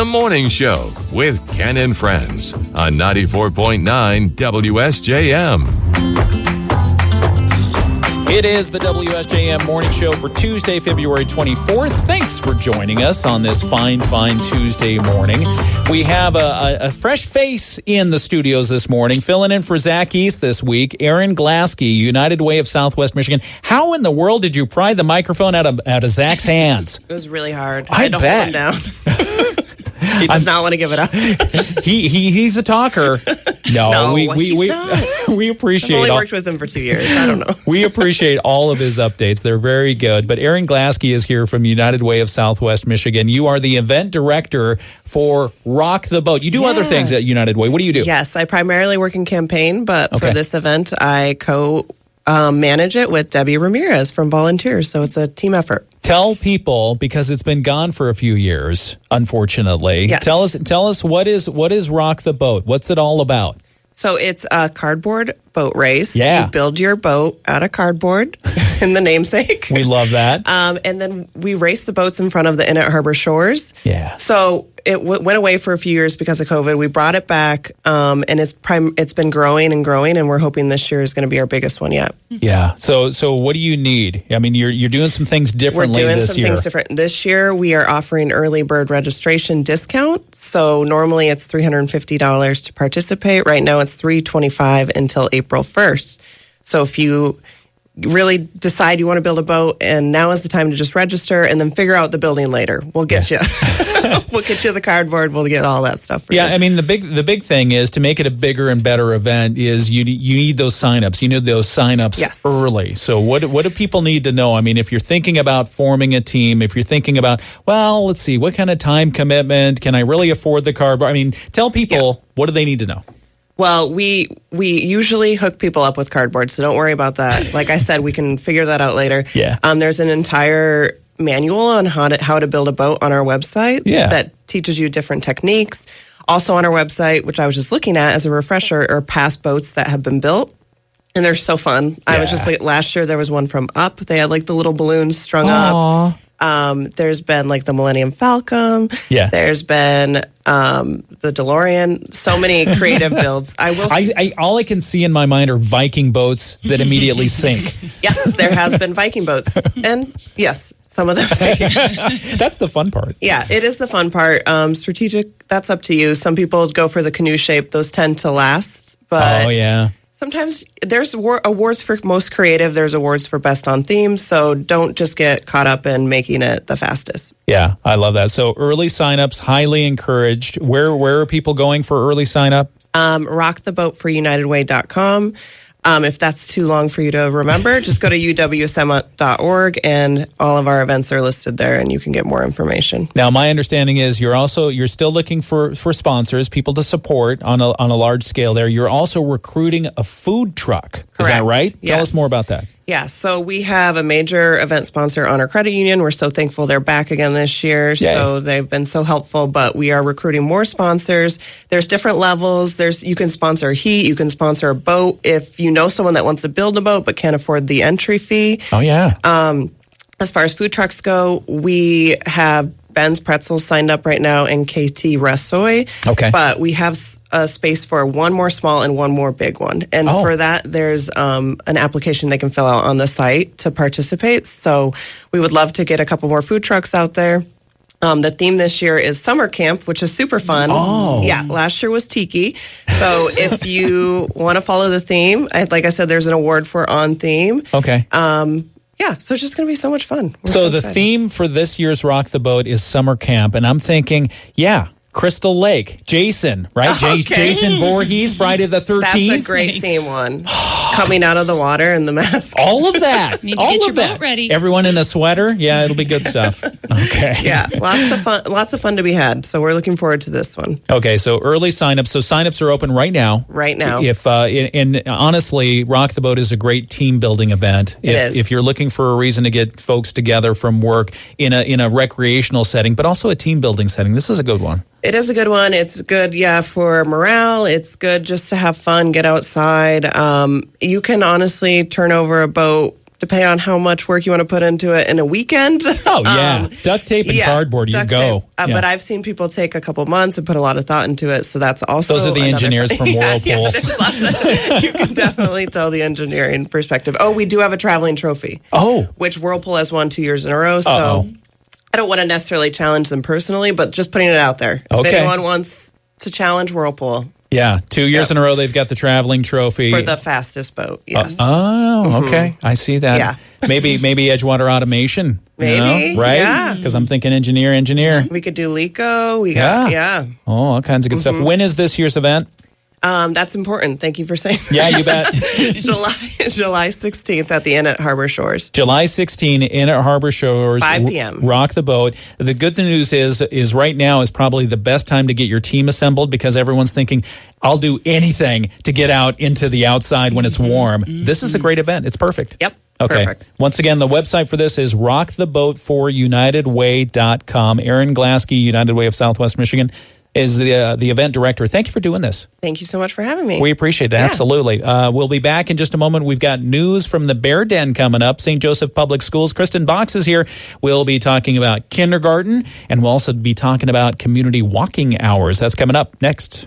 The Morning Show with Ken and Friends on 94.9 WSJM. It is the WSJM Morning Show for Tuesday, February 24th. Thanks for joining us on this fine Tuesday morning. We have a fresh face in the studios this morning, filling in for Zach East this week. Aaron Glasky, United Way of Southwest Michigan. How in the world did you pry the microphone out of Zach's hands? It was really hard. I had to bet. hold him down. He does not want to give it up. He's a talker. No, he's not. we appreciate. I've only all, worked with him for 2 years. I don't know. We appreciate all of his updates. They're very good. But Aaron Glasky is here from United Way of Southwest Michigan. You are the event director for Rock the Boat. You do other things at United Way. What do you do? Yes, I primarily work in campaign, but for this event, I manage it with Debbie Ramirez from Volunteers. So it's a team effort. Tell people, because it's been gone for a few years, unfortunately. Yes. Tell us what is Rock the Boat? What's it all about? So it's a cardboard boat race. Yeah. You build your boat out of cardboard in the namesake. We love that. And then we race the boats in front of the Inlet Harbor shores. Yeah. So it went away for a few years because of COVID. We brought it back, and it's been growing and growing, and we're hoping this year is going to be our biggest one yet. Yeah. So what do you need? I mean, you're doing some things differently this year. We're doing some things different. This year, we are offering early bird registration discount. So normally it's $350 to participate. Right now it's $325 until April 1st. So if you really decide you want to build a boat, and now is the time to just register and then figure out the building later. We'll get you. We'll get you the cardboard. We'll get all that stuff for you. I mean, the big thing is to make it a bigger and better event is you need those signups. You need those signups early. So what do people need to know? I mean, if you're thinking about forming a team, if you're thinking about, well, let's see, what kind of time commitment? Can I really afford the cardboard? I mean, tell people, what do they need to know? Well, we usually hook people up with cardboard, so don't worry about that. Like I said, we can figure that out later. Yeah. There's an entire manual on how to build a boat on our website that teaches you different techniques. Also on our website, which I was just looking at as a refresher, are past boats that have been built. And they're so fun. I was just like, last year there was one from Up. They had like the little balloons strung up. There's been like the Millennium Falcon. Yeah. There's been the DeLorean. So many creative builds. All I can see in my mind are Viking boats that immediately sink. Yes, there has been Viking boats. And yes, some of them sink. That's the fun part. Yeah, it is the fun part. Strategic, that's up to you. Some people go for the canoe shape. Those tend to last. But sometimes there's awards for most creative. There's awards for best on theme. So don't just get caught up in making it the fastest. Yeah, I love that. So early signups, highly encouraged. Where are people going for early signup? rocktheboatforunitedway.com. If that's too long for you to remember, just go to uwsm.org, and all of our events are listed there, and you can get more information. Now, my understanding is you're still looking for sponsors, people to support on a large scale there. You're also recruiting a food truck. Correct. Is that right? Yes. Tell us more about that. Yeah, so we have a major event sponsor, Honor Credit Union. We're so thankful they're back again this year. Yay. So they've been so helpful, but we are recruiting more sponsors. There's different levels. You can sponsor heat, you can sponsor a boat. If you know someone that wants to build a boat but can't afford the entry fee. Oh, yeah. As far as food trucks go, we have Ben's Pretzels signed up right now and KT Rasoy. Okay. But we have a space for one more small and one more big one. And for that, there's an application they can fill out on the site to participate. So we would love to get a couple more food trucks out there. The theme this year is summer camp, which is super fun. Oh. Yeah, last year was tiki. So if you want to follow the theme, like I said, there's an award for on theme. Okay. Yeah, so it's just going to be so much fun. So the theme for this year's Rock the Boat is summer camp, and I'm thinking, Crystal Lake, Jason, right? Jason Voorhees, Friday the 13th. That's a great theme one. Coming out of the water in the mask. All of that. Need to get your boat ready. Everyone in a sweater. Yeah, it'll be good stuff. Okay. Yeah, lots of fun to be had. So we're looking forward to this one. Okay, so early signups. So signups are open right now. Right now. And honestly, Rock the Boat is a great team building event. If you're looking for a reason to get folks together from work in a recreational setting, but also a team building setting, this is a good one. It is a good one. It's good, for morale. It's good just to have fun, get outside. You can honestly turn over a boat depending on how much work you want to put into it in a weekend. Oh, yeah. Duct tape and cardboard, you go. But I've seen people take a couple months and put a lot of thought into it, so that's also... Those are the engineers from Whirlpool. You can definitely tell the engineering perspective. Oh, we do have a traveling trophy. Oh. Which Whirlpool has won 2 years in a row, so I don't want to necessarily challenge them personally, but just putting it out there. If anyone wants to challenge Whirlpool... Yeah, 2 years in a row they've got the traveling trophy. For the fastest boat, yes. Okay. I see that. Yeah. Maybe Edgewater Automation. Maybe, right? yeah. Because I'm thinking engineer. We could do LECO. Oh, all kinds of good stuff. When is this year's event? That's important. Thank you for saying that. Yeah, you bet. July 16th at the Inn at Harbor Shores. July 16, Inn at Harbor Shores. 5 p.m. Rock the boat. The good news is right now is probably the best time to get your team assembled because everyone's thinking, I'll do anything to get out into the outside when it's warm. This is a great event. It's perfect. Yep. Okay. Perfect. Once again, the website for this is rocktheboatforunitedway.com. Aaron Glasky, United Way of Southwest Michigan, is the event director. Thank you for doing this. Thank you so much for having me. We appreciate that. Yeah. Absolutely. We'll be back in just a moment. We've got news from the Bear Den coming up. St. Joseph Public Schools. Kristen Box is here. We'll be talking about kindergarten, and we'll also be talking about community walking hours. That's coming up next.